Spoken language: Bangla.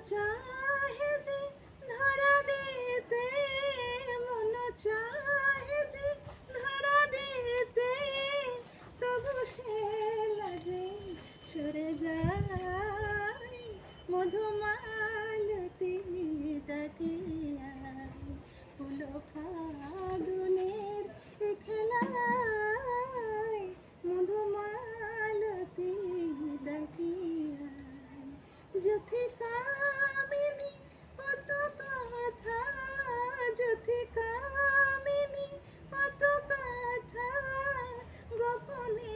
চাহে যে ধরা দিতে, মন চাহে যে ধরা দিতে, তবু সে লাগে সরে যায়। মধুমালতী ডাকে আয়, ফুল ফাগুনের খেলায়, মধুমালতী ডাকে আয়। যুথিকামিনী কত কথা, যুথিকামিনী কত কথা, গোপনে